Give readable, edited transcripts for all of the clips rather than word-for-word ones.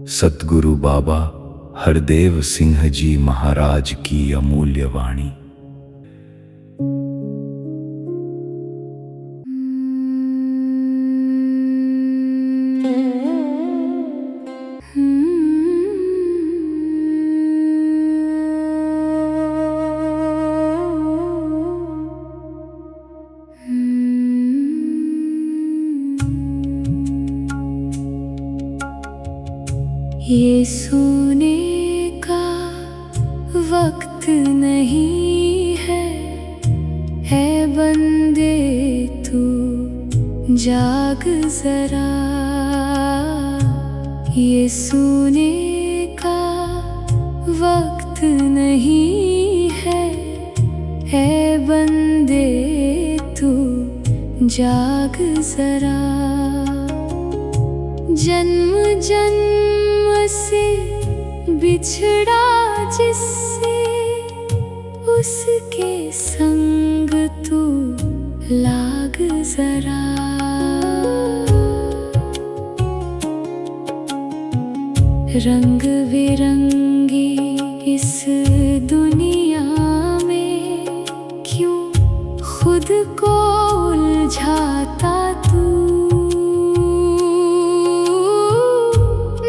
सतगुरु बाबा हरदेव सिंह जी महाराज की अमूल्य वाणी। ये सोने का वक्त नहीं है बंदे तू जाग जरा। ये सोने का वक्त नहीं है बंदे तू जाग जरा। जन्म जन्म से बिछड़ा जिससे उसके संग तू लाग जरा। रंग बिरंगी इस दुनिया में क्यों खुद को उलझाता तू।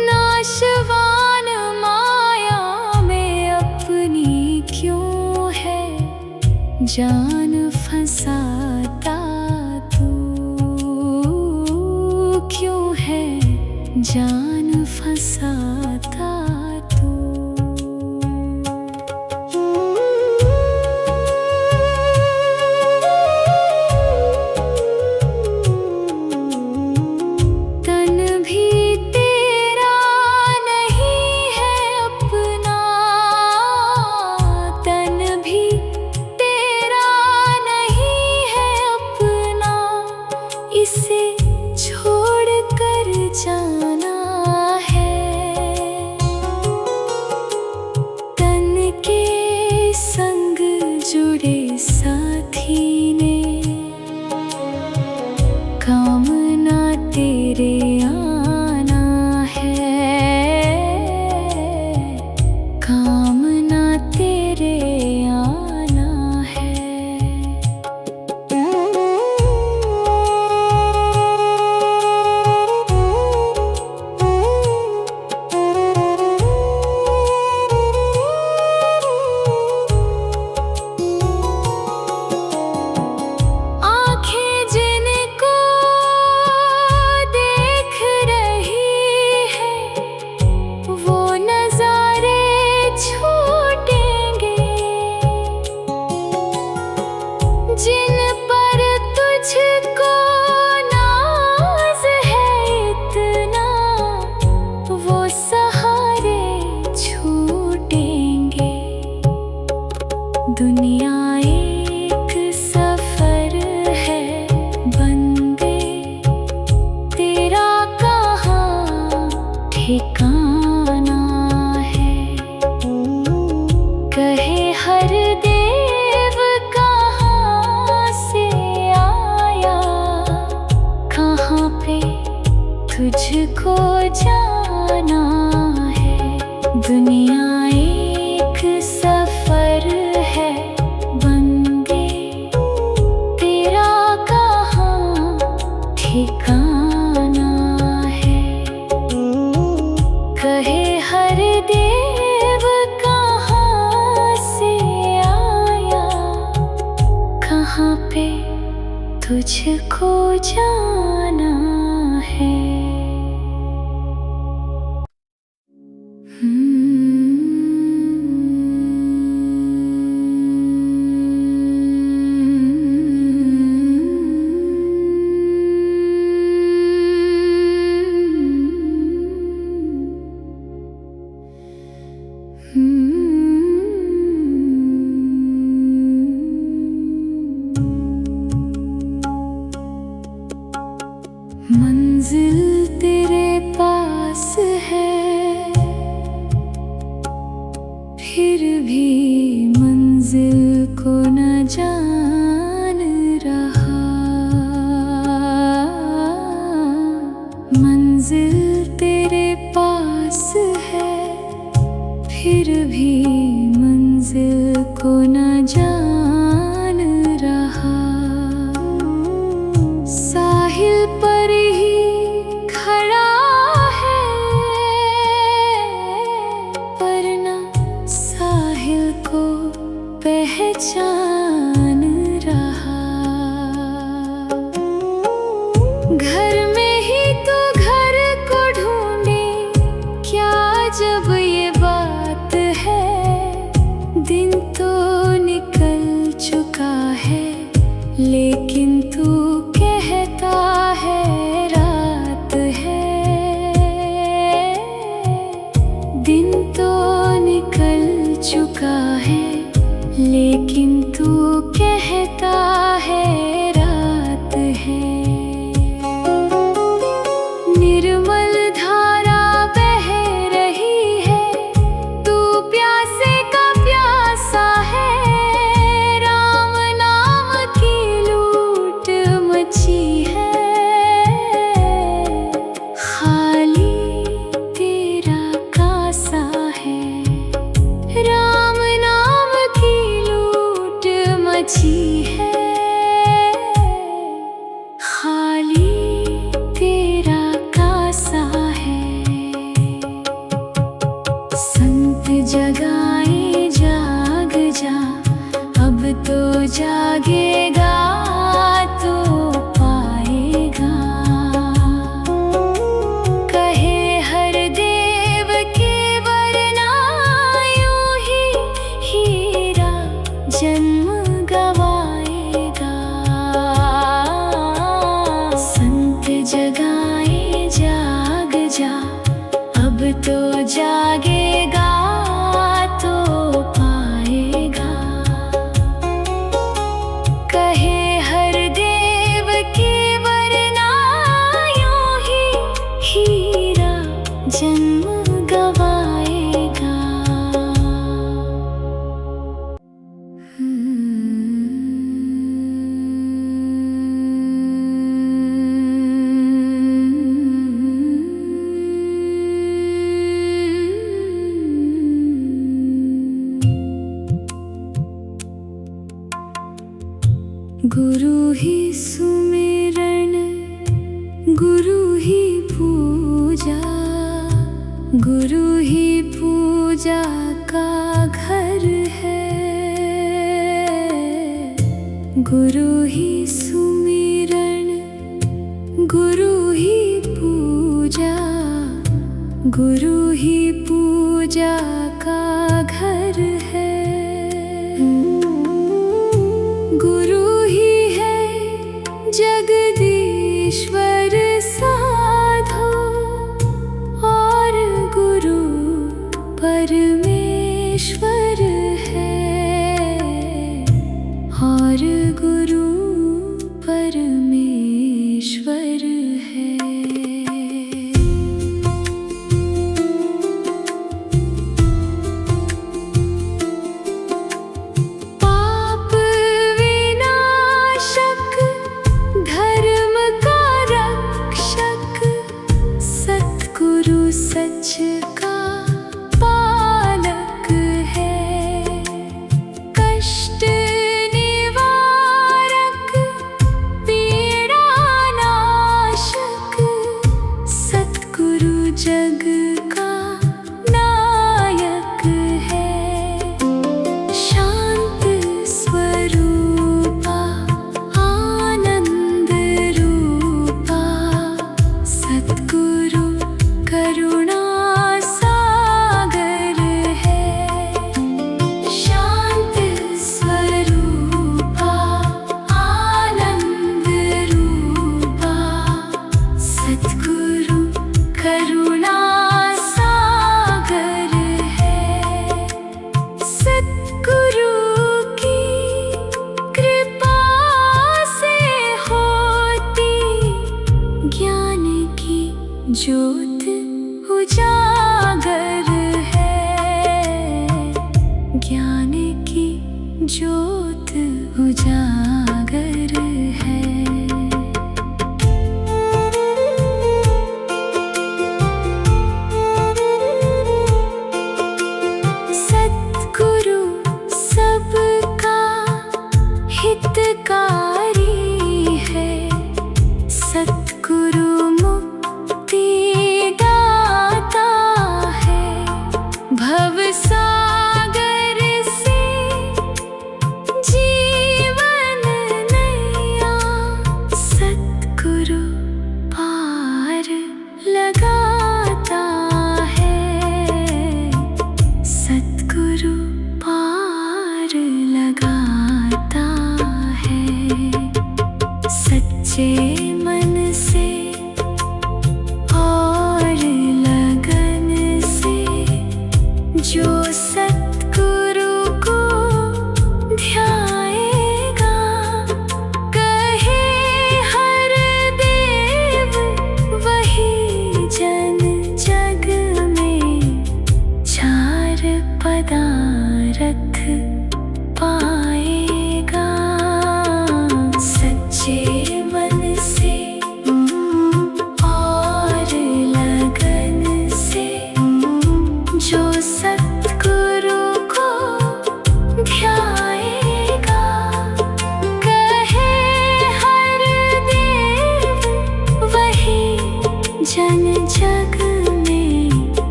नाशवान माया में अपनी क्यों है जान फंसाता तू। क्यों है जान फंसाता तू। तन भी तेरा नहीं है अपना, तन भी तेरा नहीं है अपना। इसे छोड़ कर जाना है। तन के संग जुड़े साथी ने काम ना तेरे आना है। काम ना तेरे आना है। आँखें जिनको देख रही है वो नज़ारे छूटेंगे। जिन पर तुझको नाज है इतना वो सहारे छूटेंगे। दुनिया एक सफर है बंदे तेरा कहाँ ठिकाना है। कहे हर देव कहाँ से आया, कहाँ पे तुझको जाना है। दुनिया एक सफर है बंदे तेरा कहाँ ठिकाना है। कहे हर देव कहाँ से आया, कहाँ पे तुझको जाना है। मंजिल तेरे पास है फिर भी मंजिल को न जान रहा। मंजिल तेरे पास घर में ही तो घर को ढूंढे, क्या जब ये बात है। दिन तो निकल चुका है, लेकिन तू कहता है रात है। दिन तो निकल चुका है, लेकिन तू कहता है रात है। निर्मल धारा बह रही है, तू प्यासे का प्यासा है। राम नाम की लूट मची है, खाली तेरा कासा है। राम नाम की लूट मची है, खाली तेरा कासा है। संत जगाए जाग जा, अब तो जागेगा तो पाएगा। कहे हर देव के वरना यूं ही हीरा जन्म गवाएगा। संत जगाए जाग जा, अब तो जागेगा तो पाएगा। कहे हर देव के वरना यूं ही हीरा जन्म गवाएगा। गुरु ही सुमिरन, गुरु ही पूजा, गुरु ही पूजा का घर है। गुरु ही सुमिरन, गुरु ही पूजा, गुरु ही पूजा का घर है। गुरु ही है जगदीश्वर साधो, और गुरु परमेश्वर है, और गुरु परमेश्वर है। सच का पालक है, कष्ट निवारक, पीड़ा नाशक। सतगुरु जग का नायक है, शांत स्वरूपा, आनंद रूपा। सतगुरु करुणा सागर है, शांत स्वरूपा, आनंद रूपा। सतगुरु करुणा सागर है। सतगुरु की कृपा से होती ज्ञान की ज्योत उजागर है, ज्ञान की ज्योत उजागर है। सतगुरु सबका हितकारी है, सतगुरु भव सागर से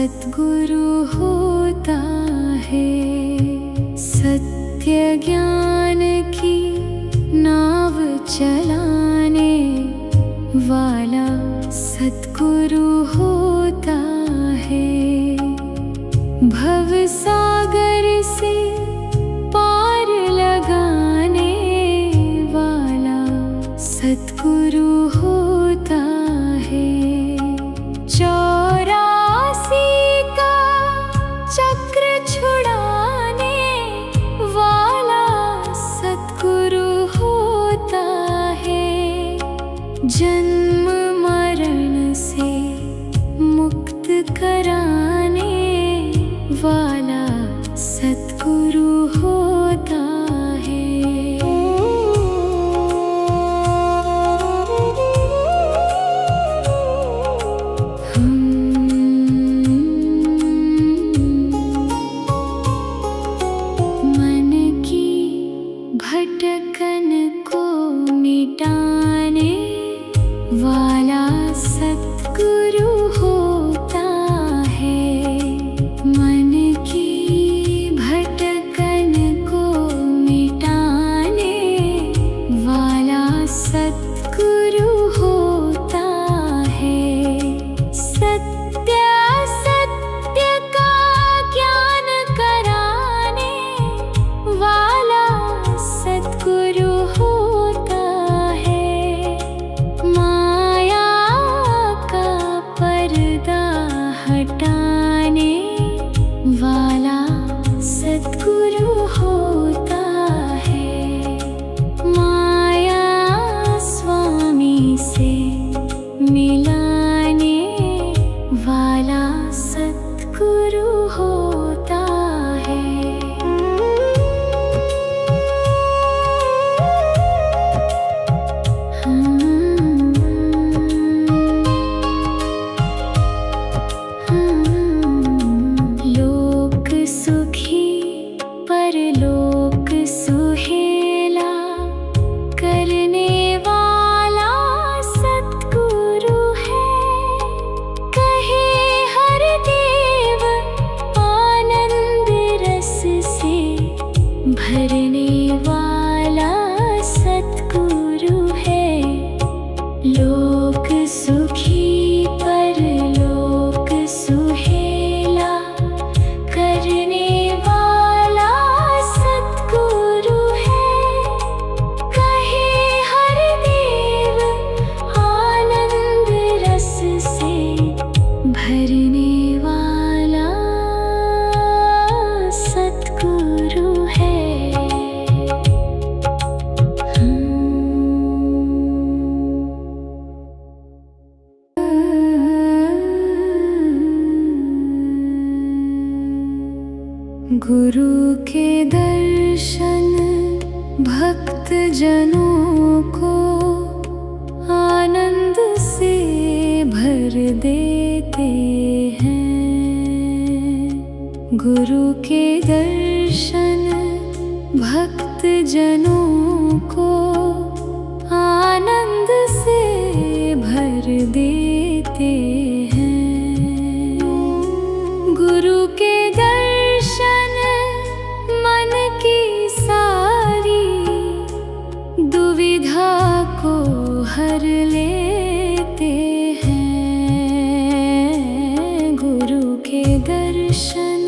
सद्गुरु होता है। सत्य ज्ञान की नाव चलाने वाला सद्गुरु होता है। भव सागर से पार लगाने वाला सद्गुरु होता है। 84 का चक्र छुड़ाने वाला सद्गुरु होता है। जन्म मरण से मुक्त कराने वाला सद्गुरु होता है। मन की भटकन को मिटाने वाला सद्गुरु होता है। मन की भटकन को मिटाने वाला सद्गुरु होता है। सत्य सत्य का ज्ञान कराने वाला सद्गुरु होता है। माया का पर्दा हटाने वाला सद्गुरु होता है। माया स्वामी से मिलाने वाला सद्गुरु होता है। लोक सुखी परलोक सुहेला करने वाला सद्गुरु है। कहे हर देव आनंद रस से भरने वाला सद्गुरु है। लोक सुखी परलोक सुहेला करने वाला सद्गुरु है। कहे हर देव आनंद रस से भरने वाला सद्गुरु है। गुरु के दर्शन भक्त जनों को आनंद से भर देते हैं। गुरु के दर्शन भक्त जनों को आनंद से भर देते हैं। गुरु के दर्शन मन की सारी दुविधा को हर लेते हैं। गुरु के दर्शन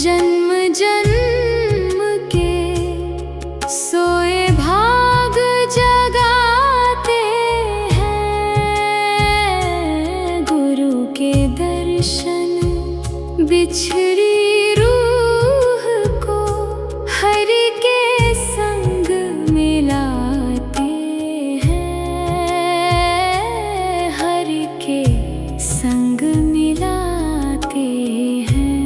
जन्म जन्म के सोए भाग जगाते हैं। गुरु के दर्शन बिछड़ी रूह को हरि के संग मिलाते हैं। हरि के संग मिलाते हैं।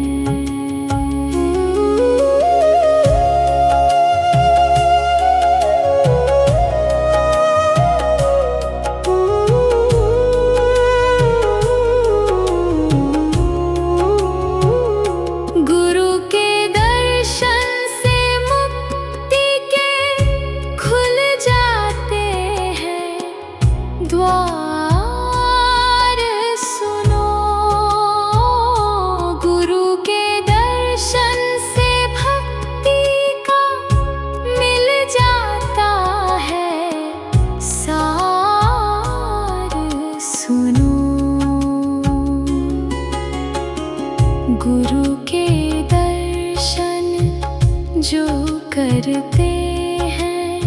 द्वार सुनो गुरु के दर्शन जो करते हैं,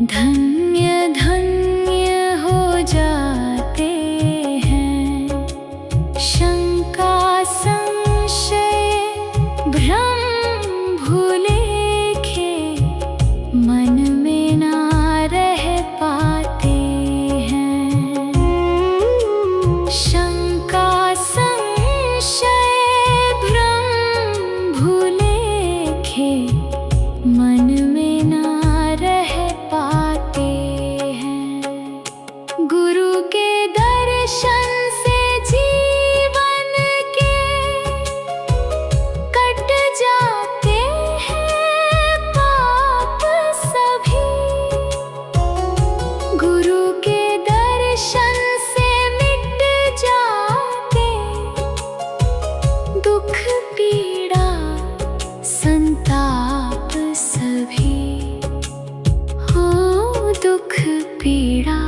धन्य धन्य हो जाते हैं। शंका संशय भ्रम भूलेखे मन में ना रह पाते हैं। शंका संशय भ्रम भूलेखे मन में ना रह पाते हैं। गुरु के दर्शन से जीवन के कट जाते हैं पाप सभी। गुरु के दर्शन से मिट जाते दुख पीड़ा संताप सभी। हो दुख पीड़ा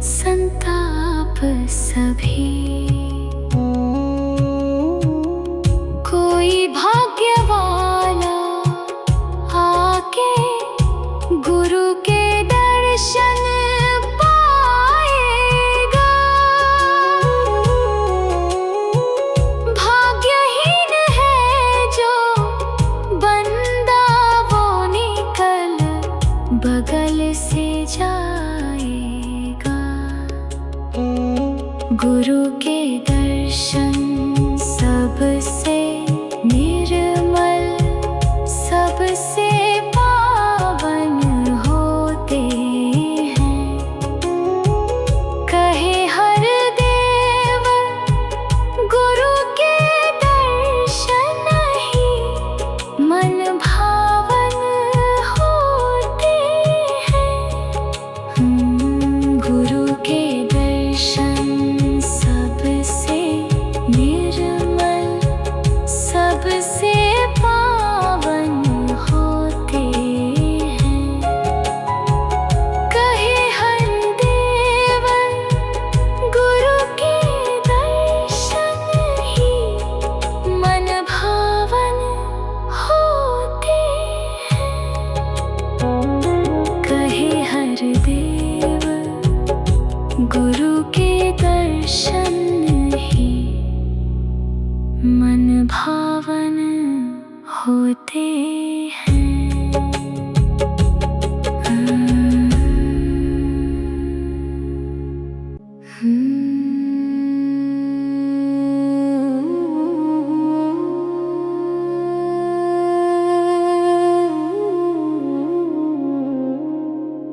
संताप सभी। कोई भाग्य वाला आके गुरु के दर्शन पाएगा। भाग्यहीन है जो बंदा, वो निकल बगल से जाएगा। गुरु के दर्शन सबसे निर्मल, सबसे पावन होते हैं। कहे हर देव गुरु के दर्शन ही मन भावन होते हैं। गुरु के दर्शन सबसे निर्मल, सबसे पावन होते हैं। कहे हर देव गुरु के दर्शन ही मन भावन होते हैं। कहे हर देव गुरु के दर्शन ही मन भावन होते हैं।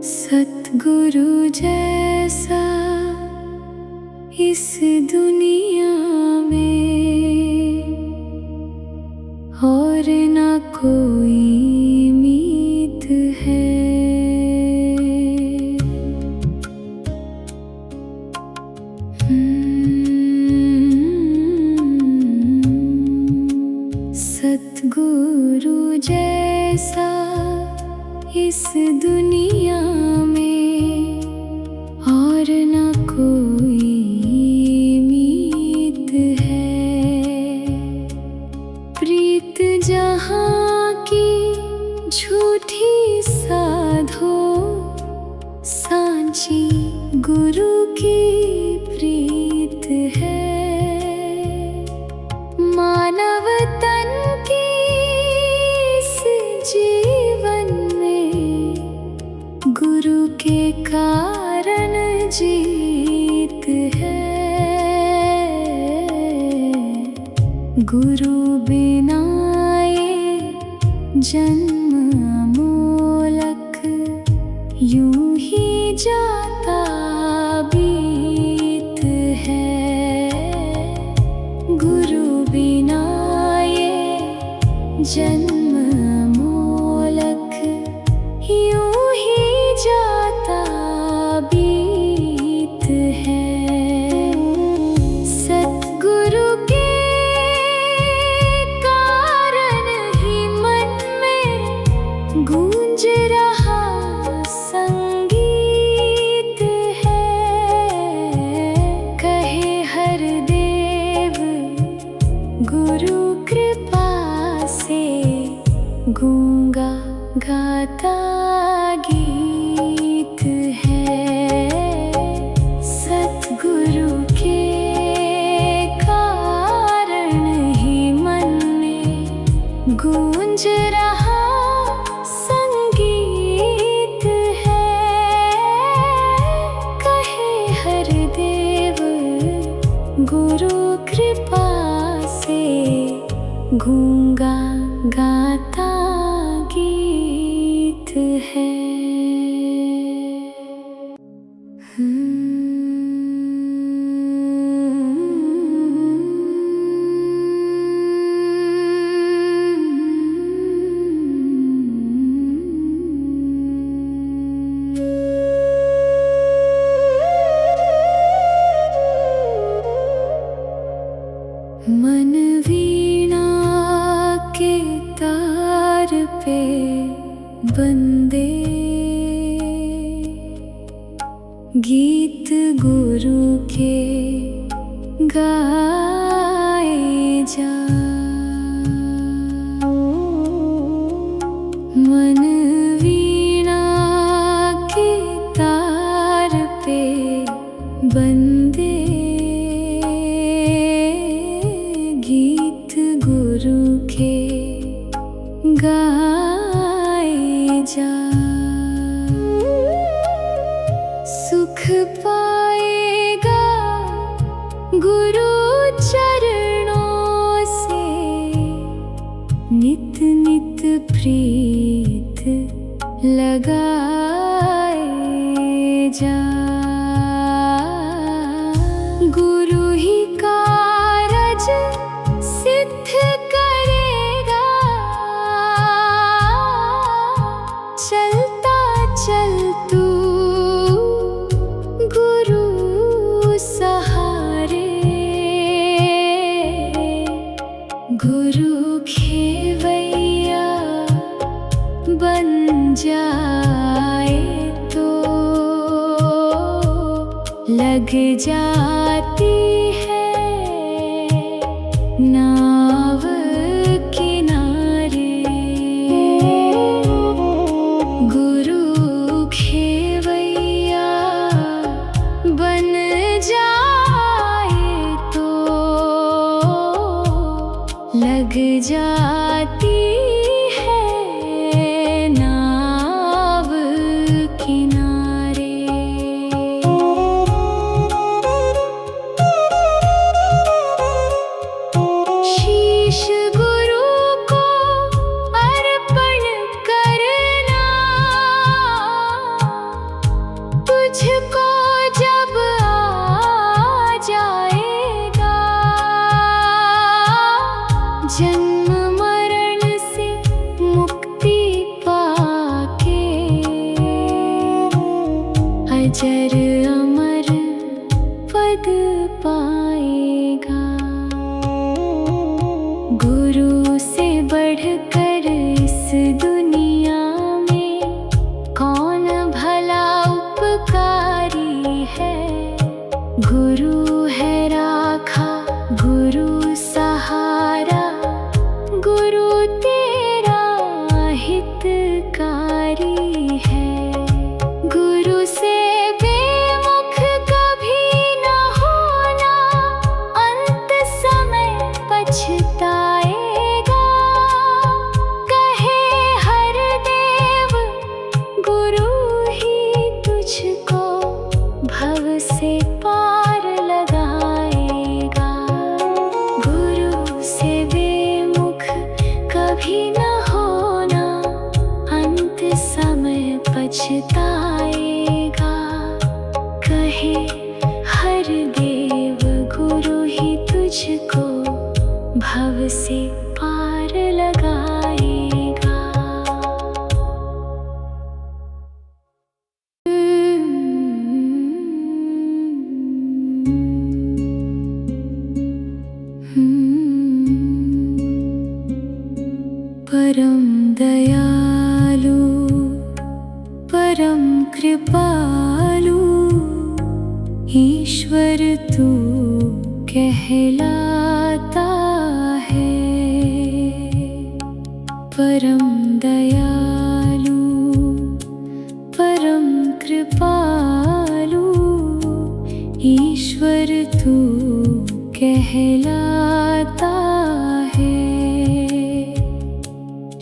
सतगुरु जैसा इस दुनिया में और न कोई मीत है। सतगुरु जैसा इस दुनिया में और न कोई मीत है। प्रीत जहाँ की झूठी साधो, सांची गुरु की प्रीत है। मानव तन की इस जीवन में गुरु के कारण जीत है। गुरु बिना ये जन्म अमोलक यूं ही जाता बीत है। गुरु बिना ये जन्म अमोलक यूं ही जाता बीत है। सतगुरु के कारण ही मन में गूंज रहा संगीत है। कहे हर देव गुरु गूंगा गाता गीत है। सतगुरु के कारण ही मन में गूंज रहा संगीत है। कहे हर देव गुरु कृपा से गूंगा गाता गीत है। मन वीणा के तार पे बंदे, गीत गुरु के गाए जा। मन वीणा के तार पे बंदे, गीत गुरु के गाए जा। सुख पाएगा गुरु चरणों से, नित नित प्रीत लगाए जा। गुरु ही कारज सिद्ध करेगा, चलता चल तू गुरु सहारे। गुरु खेवैया बन जाए तो लग जाती है नाव किनारे। गुरु खेवैया बन जाए तो लग जाती है नाव किनारे। शीश गुरु को अर्पण करना, तुझको जब आ जाएगा जन्म मरण से मुक्ति पाके। अजर अमर पद पाएगा। गुरु से बढ़कर इस दुनिया में कौन भला उपकारी है। गुरु है राखा, गुरु सहारा, गुरु तेरा हितकारी है। गुरु से बेमुख कभी न होना, अंत समय पछताएगा। कहे हर देव गुरु ही तुझको भव से पार लगाएगा। गुरु से बेमुख कभी न होना, अंत समय पछताएगा। कहे हर देव गुरु ही तुझको भव से पार लगाएगा। परम दयालु परम कृपालु ईश्वर तू कहलाता है। परम दयालु परम कृपालु ईश्वर तू कहलाता है।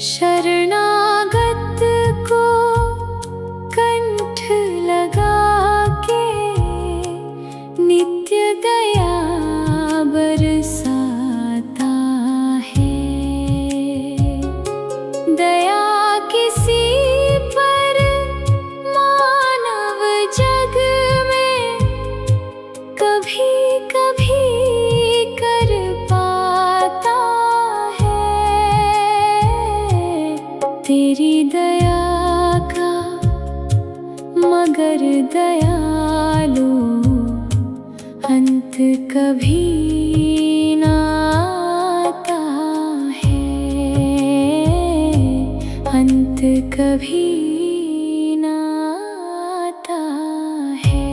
शरणागत को कंठ लगा के नित्य दया बरसाता है। दया किसी पर मानव जग में कभी कभी कर पाता है। तेरी दया का मगर दयालु अंत कभी ना आता है। अंत कभी ना आता है।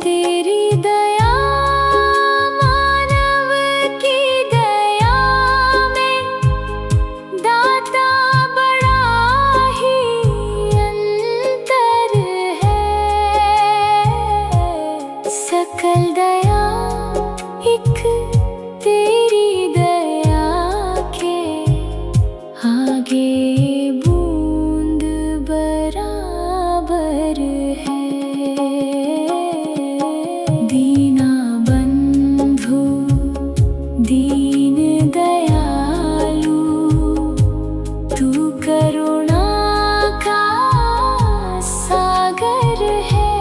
तेरी दया मानव की दया में दाता बड़ा ही अंतर है। सकल दया एक तेरी दया के आगे बूंद बराबर है। दीना बंधु दीन दयालु तू करुणा का सागर है।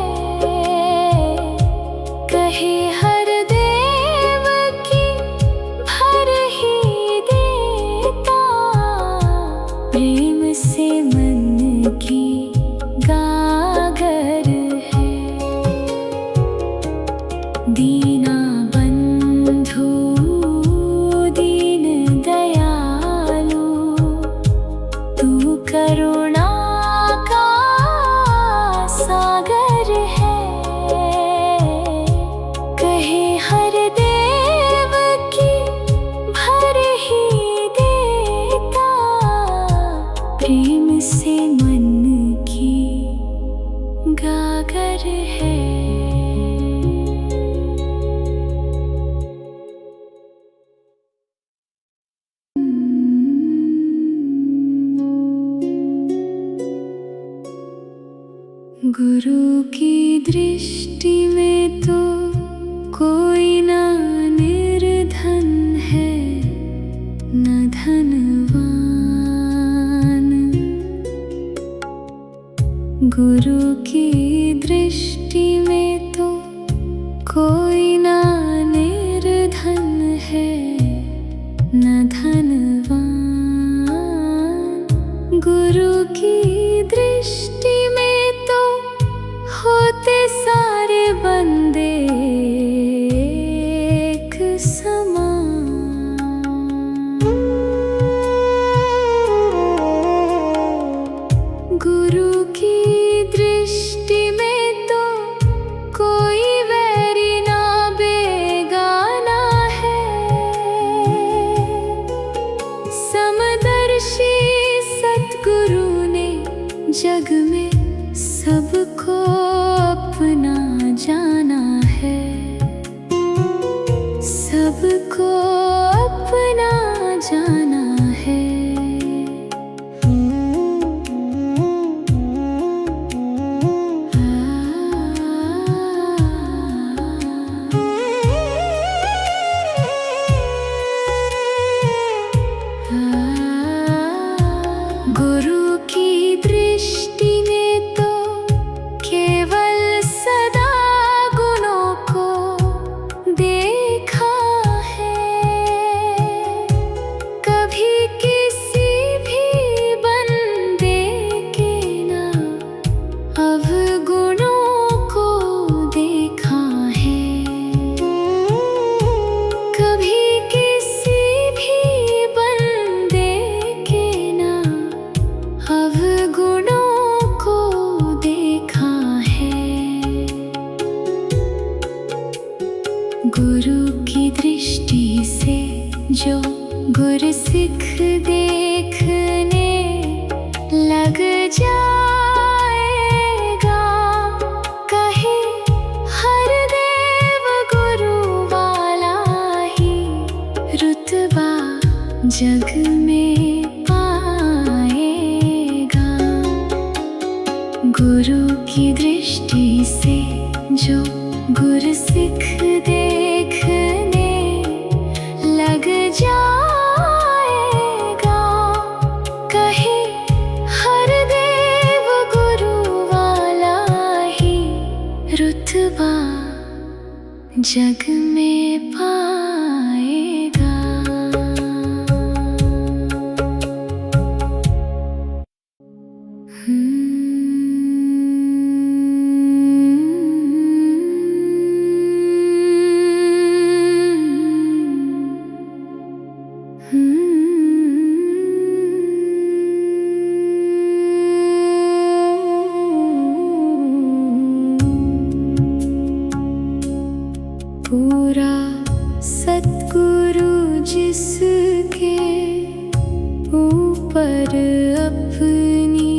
कहे हर देव की भर ही देता प्रेम से मन की गागर है। दीना बंधु दीन दयालु तू करुणा का सागर है। कहे हर देव की भर ही देता प्रेम से मन की गागर है। गुरु की दृष्टि में तो कोई ना निर्धन है न धनवान। गुरु की दृष्टि में तो कोई ना निर्धन है न धनवान। गुरु की दृष्टि में तो होते सारे बंदे एक समान। गुरु की दृष्टि में तो कोई वैरी ना बेगाना है। समदर्शी सतगुरु ने जग में सबको अपना जाना गुरसिख देखने लग जाएगा। कहे हर देव गुरु वाला ही रुतबा जग में पाएगा। गुरु की दृष्टि से जो गुरसिख देखने लग जाएगा। कहे हर देव गुरु वाला ही रुतबा जग में पाएगा। पूरा सतगुरु जिसके ऊपर अपनी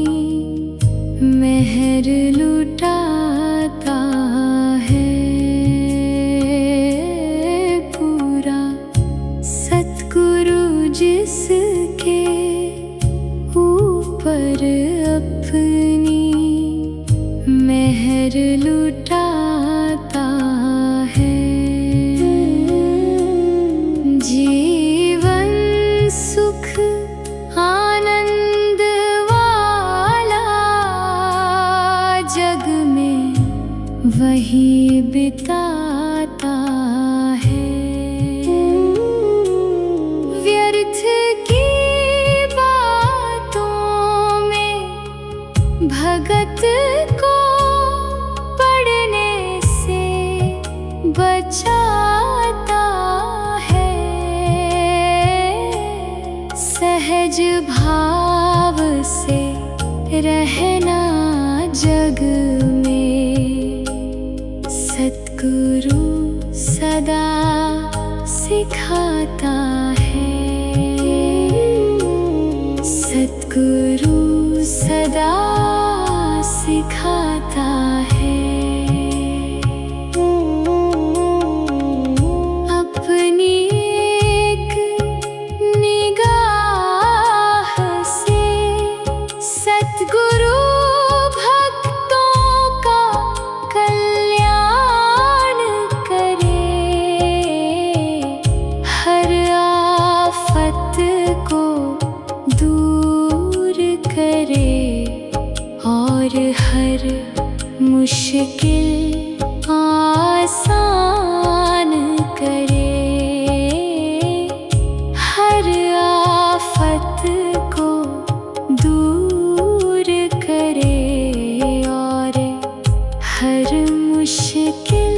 मेहर लुटाता है। पूरा सतगुरु जिसके ऊपर अपनी मेहर लुटाता है। जीवन सुख आनंद वाला जग में वही बिताता है। व्यर्थ की बातों में भगत को पढ़ने से बचाता है। सहज भाव से रहना जग में सतगुरु सदा सिखाता है। सतगुरु सदा सिखाता है। अपनी एक निगाह से सतगुरु भक्तों का कल्याण करे। हर आफत को दूर करे और हर मुश्किल आसान करे। हर आफत को दूर करे और हर मुश्किल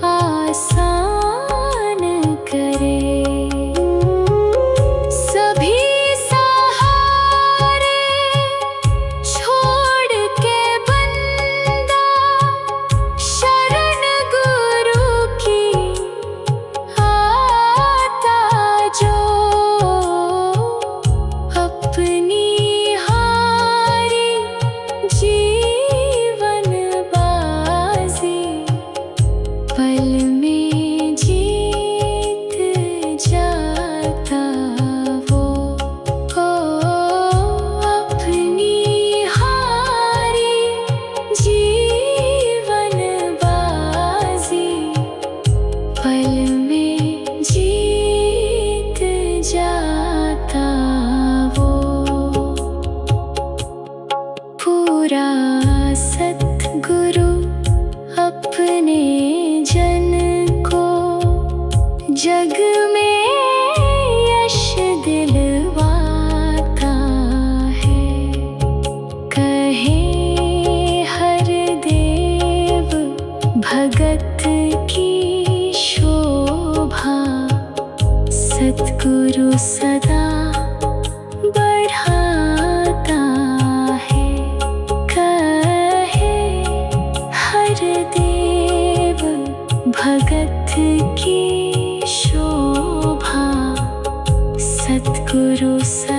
आसान करे। सभी सहारे छोड़ के बंदा शरण गुरु की आता जो। अपनी हारी जीवन बाजी गुरु सा